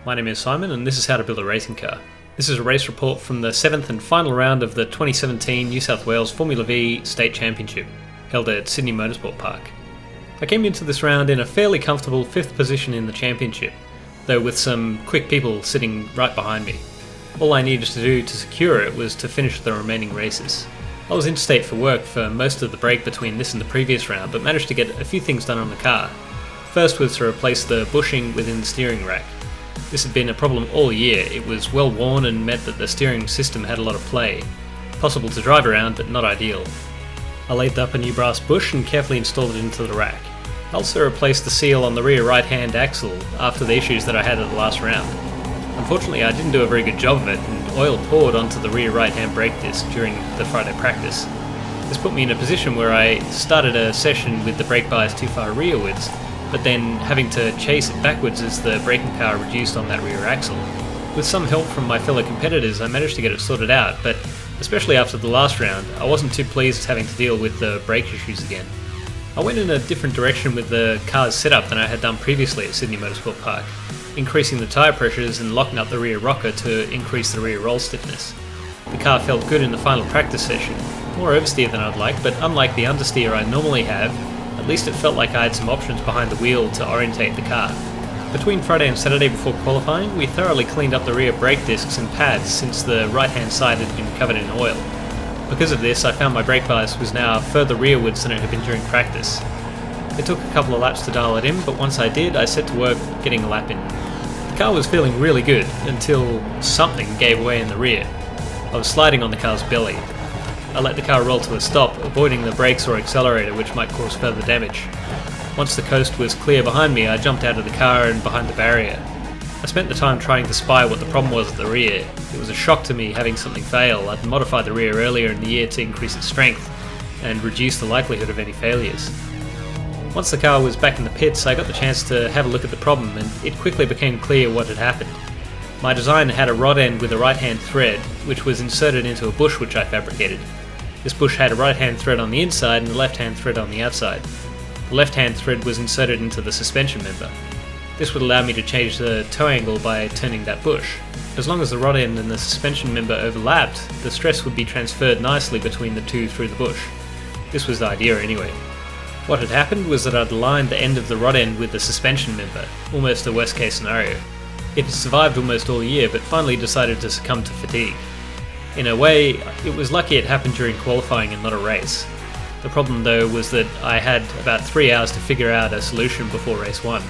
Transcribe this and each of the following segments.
my name is Simon and this is How to Build a Racing Car. This is a race report from the 7th and final round of the 2017 New South Wales Formula V State Championship, held at Sydney Motorsport Park. I came into this round in a fairly comfortable 5th position in the championship, though with some quick people sitting right behind me. All I needed to do to secure it was to finish the remaining races. I was interstate for work for most of the break between this and the previous round, but managed to get a few things done on the car. First was to replace the bushing within the steering rack. This had been a problem all year. It was well worn and meant that the steering system had a lot of play. Possible to drive around, but not ideal. I laid up a new brass bush and carefully installed it into the rack. I also replaced the seal on the rear right-hand axle after the issues that I had at the last round. Unfortunately, I didn't do a very good job of it, and oil poured onto the rear right-hand brake disc during the Friday practice. This put me in a position where I started a session with the brake bias too far rearwards, but then having to chase it backwards as the braking power reduced on that rear axle. With some help from my fellow competitors, I managed to get it sorted out, but especially after the last round, I wasn't too pleased having to deal with the brake issues again. I went in a different direction with the car's setup than I had done previously at Sydney Motorsport Park, increasing the tyre pressures and locking up the rear rocker to increase the rear roll stiffness. The car felt good in the final practice session, more oversteer than I'd like, but unlike the understeer I normally have, at least it felt like I had some options behind the wheel to orientate the car. Between Friday and Saturday before qualifying, we thoroughly cleaned up the rear brake discs and pads since the right-hand side had been covered in oil. Because of this, I found my brake bias was now further rearwards than it had been during practice. It took a couple of laps to dial it in, but once I did, I set to work getting a lap in. The car was feeling really good until something gave way in the rear. I was sliding on the car's belly. I let the car roll to a stop, avoiding the brakes or accelerator which might cause further damage. Once the coast was clear behind me, I jumped out of the car and behind the barrier. I spent the time trying to spy what the problem was at the rear. It was a shock to me having something fail. I'd modified the rear earlier in the year to increase its strength and reduce the likelihood of any failures. Once the car was back in the pits, I got the chance to have a look at the problem, and it quickly became clear what had happened. My design had a rod end with a right-hand thread, which was inserted into a bush which I fabricated. This bush had a right-hand thread on the inside and a left-hand thread on the outside. The left-hand thread was inserted into the suspension member. This would allow me to change the toe angle by turning that bush. As long as the rod end and the suspension member overlapped, the stress would be transferred nicely between the two through the bush. This was the idea anyway. What had happened was that I'd aligned the end of the rod end with the suspension member, almost a worst case scenario. It had survived almost all year, but finally decided to succumb to fatigue. In a way, it was lucky it happened during qualifying and not a race. The problem though was that I had about 3 hours to figure out a solution before race 1.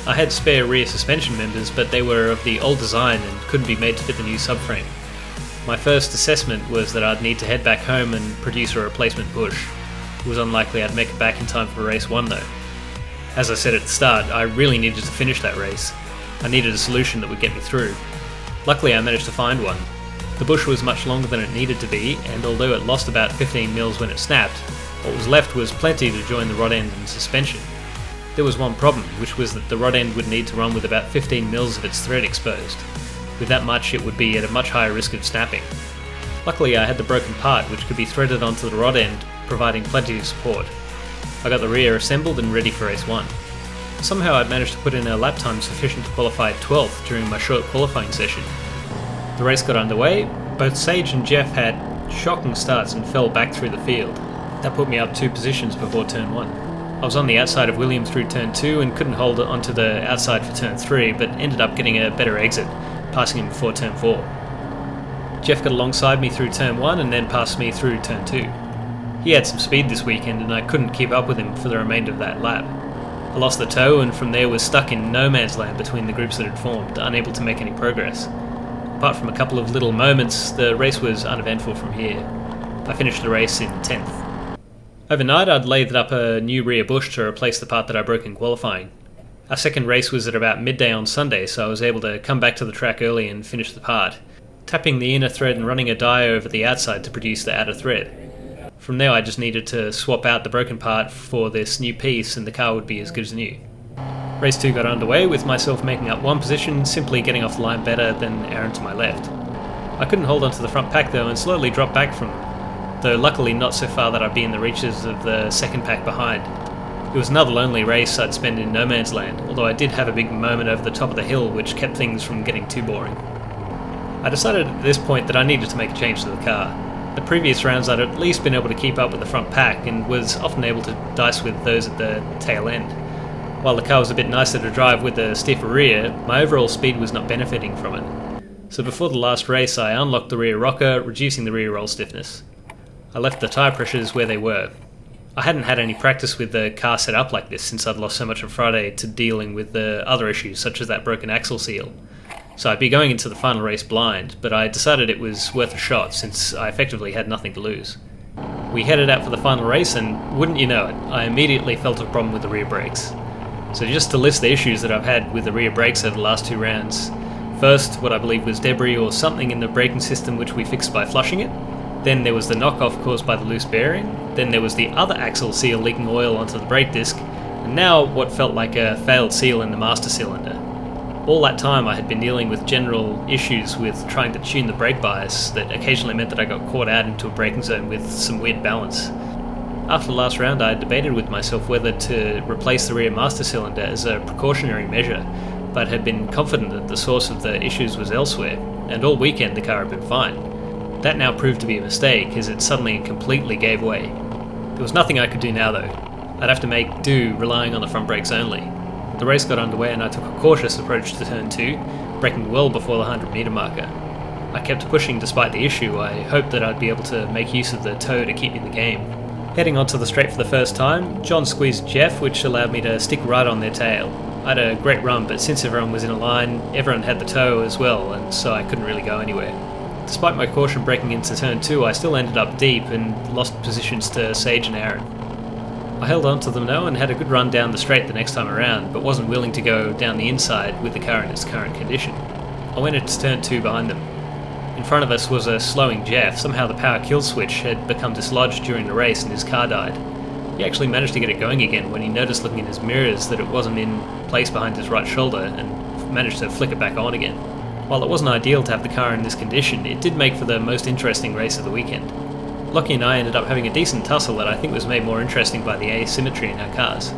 I had spare rear suspension members, but they were of the old design and couldn't be made to fit the new subframe. My first assessment was that I'd need to head back home and produce a replacement bush. It was unlikely I'd make it back in time for race 1 though. As I said at the start, I really needed to finish that race. I needed a solution that would get me through. Luckily I managed to find one. The bush was much longer than it needed to be, and although it lost about 15 mils when it snapped, what was left was plenty to join the rod end and suspension. There was one problem, which was that the rod end would need to run with about 15 mils of its thread exposed. With that much, it would be at a much higher risk of snapping. Luckily I had the broken part which could be threaded onto the rod end, providing plenty of support. I got the rear assembled and ready for race 1. Somehow I'd managed to put in a lap time sufficient to qualify 12th during my short qualifying session. The race got underway. Both Sage and Jeff had shocking starts and fell back through the field. That put me up 2 positions before turn 1. I was on the outside of William through turn 2 and couldn't hold it onto the outside for turn 3, but ended up getting a better exit, passing him before turn 4. Jeff got alongside me through turn 1 and then passed me through turn 2. He had some speed this weekend and I couldn't keep up with him for the remainder of that lap. I lost the toe and from there was stuck in no man's land between the groups that had formed, unable to make any progress. Apart from a couple of little moments, the race was uneventful from here. I finished the race in 10th. Overnight I'd laid up a new rear bush to replace the part that I broke in qualifying. Our second race was at about midday on Sunday, so I was able to come back to the track early and finish the part, tapping the inner thread and running a die over the outside to produce the outer thread. From there I just needed to swap out the broken part for this new piece and the car would be as good as new. Race 2 got underway with myself making up 1 position, simply getting off the line better than Aaron to my left. I couldn't hold onto the front pack though and slowly dropped back from them, though luckily not so far that I'd be in the reaches of the second pack behind. It was another lonely race I'd spend in no man's land, although I did have a big moment over the top of the hill which kept things from getting too boring. I decided at this point that I needed to make a change to the car. The previous rounds I'd at least been able to keep up with the front pack and was often able to dice with those at the tail end. While the car was a bit nicer to drive with a stiffer rear, my overall speed was not benefiting from it. So before the last race I unlocked the rear rocker, reducing the rear roll stiffness. I left the tyre pressures where they were. I hadn't had any practice with the car set up like this since I'd lost so much on Friday to dealing with the other issues such as that broken axle seal. So I'd be going into the final race blind, but I decided it was worth a shot since I effectively had nothing to lose. We headed out for the final race and, wouldn't you know it, I immediately felt a problem with the rear brakes. So just to list the issues that I've had with the rear brakes over the last 2 rounds. First, what I believe was debris or something in the braking system which we fixed by flushing it. Then there was the knockoff caused by the loose bearing. Then there was the other axle seal leaking oil onto the brake disc. And now what felt like a failed seal in the master cylinder. All that time I had been dealing with general issues with trying to tune the brake bias that occasionally meant that I got caught out into a braking zone with some weird balance. After the last round I debated with myself whether to replace the rear master cylinder as a precautionary measure, but had been confident that the source of the issues was elsewhere, and all weekend the car had been fine. That now proved to be a mistake, as it suddenly and completely gave way. There was nothing I could do now though. I'd have to make do relying on the front brakes only. The race got underway and I took a cautious approach to turn 2, braking well before the 100 metre marker. I kept pushing despite the issue. I hoped that I'd be able to make use of the toe to keep me in the game. Heading onto the straight for the first time, John squeezed Jeff, which allowed me to stick right on their tail. I had a great run, but since everyone was in a line, everyone had the toe as well, and so I couldn't really go anywhere. Despite my caution breaking into turn 2, I still ended up deep and lost positions to Sage and Aaron. I held on to them though and had a good run down the straight the next time around, but wasn't willing to go down the inside with the car in its current condition. I went into turn 2 behind them. In front of us was a slowing Jeff. Somehow the power kill switch had become dislodged during the race and his car died. He actually managed to get it going again when he noticed looking in his mirrors that it wasn't in place behind his right shoulder and managed to flick it back on again. While it wasn't ideal to have the car in this condition, it did make for the most interesting race of the weekend. Lockie and I ended up having a decent tussle that I think was made more interesting by the asymmetry in our cars.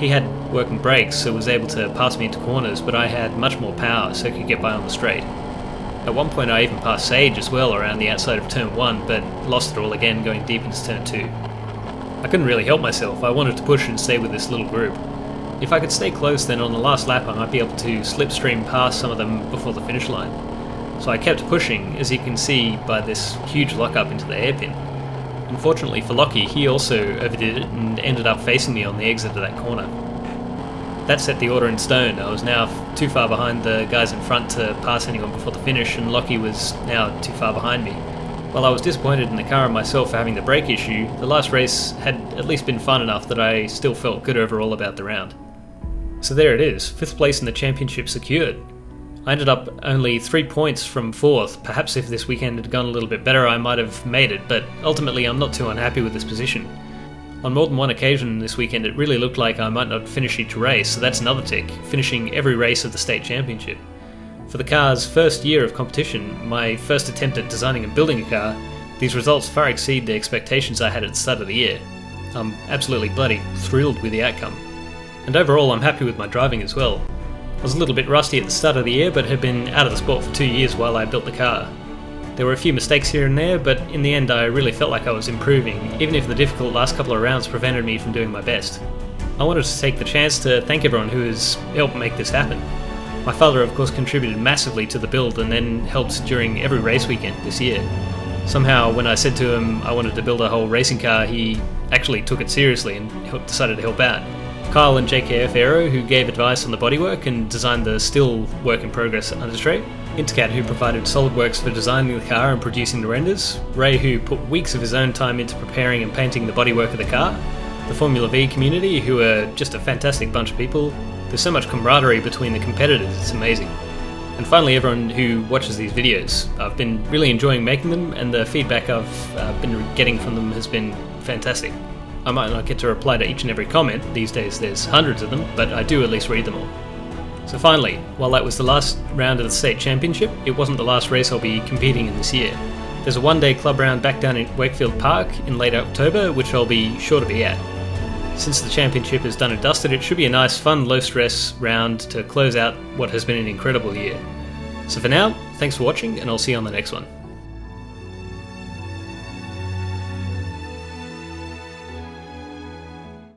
He had working brakes, so was able to pass me into corners, but I had much more power, so could get by on the straight. At one point I even passed Sage as well around the outside of turn 1, but lost it all again going deep into turn 2. I couldn't really help myself. I wanted to push and stay with this little group. If I could stay close, then on the last lap I might be able to slipstream past some of them before the finish line. So I kept pushing, as you can see by this huge lock-up into the hairpin. Unfortunately for Lockie, he also overdid it and ended up facing me on the exit of that corner. That set the order in stone. I was now too far behind the guys in front to pass anyone before the finish, and Lockie was now too far behind me. While I was disappointed in the car and myself for having the brake issue, the last race had at least been fun enough that I still felt good overall about the round. So there it is, 5th place in the championship secured. I ended up only 3 points from 4th. Perhaps if this weekend had gone a little bit better I might have made it, but ultimately I'm not too unhappy with this position. On more than one occasion this weekend it really looked like I might not finish each race, so that's another tick, finishing every race of the state championship. For the car's first year of competition, my first attempt at designing and building a car, these results far exceed the expectations I had at the start of the year. I'm absolutely bloody thrilled with the outcome. And overall I'm happy with my driving as well. I was a little bit rusty at the start of the year, but had been out of the sport for 2 years while I built the car. There were a few mistakes here and there, but in the end I really felt like I was improving, even if the difficult last couple of rounds prevented me from doing my best. I wanted to take the chance to thank everyone who has helped make this happen. My father of course contributed massively to the build and then helped during every race weekend this year. Somehow when I said to him I wanted to build a whole racing car, he actually took it seriously and decided to help out. Kyle and JKF Aero, who gave advice on the bodywork and designed the still work in progress understraight. Intercat, who provided SolidWorks for designing the car and producing the renders. Ray, who put weeks of his own time into preparing and painting the bodywork of the car. The Formula V community, who are just a fantastic bunch of people. There's so much camaraderie between the competitors, it's amazing. And finally everyone who watches these videos. I've been really enjoying making them and the feedback I've been getting from them has been fantastic. I might not get to reply to each and every comment, these days there's hundreds of them, but I do at least read them all. So finally, while that was the last round of the state championship, it wasn't the last race I'll be competing in this year. There's a one-day club round back down in Wakefield Park in late October, which I'll be sure to be at. Since the championship is done and dusted, it should be a nice, fun, low-stress round to close out what has been an incredible year. So for now, thanks for watching, and I'll see you on the next one.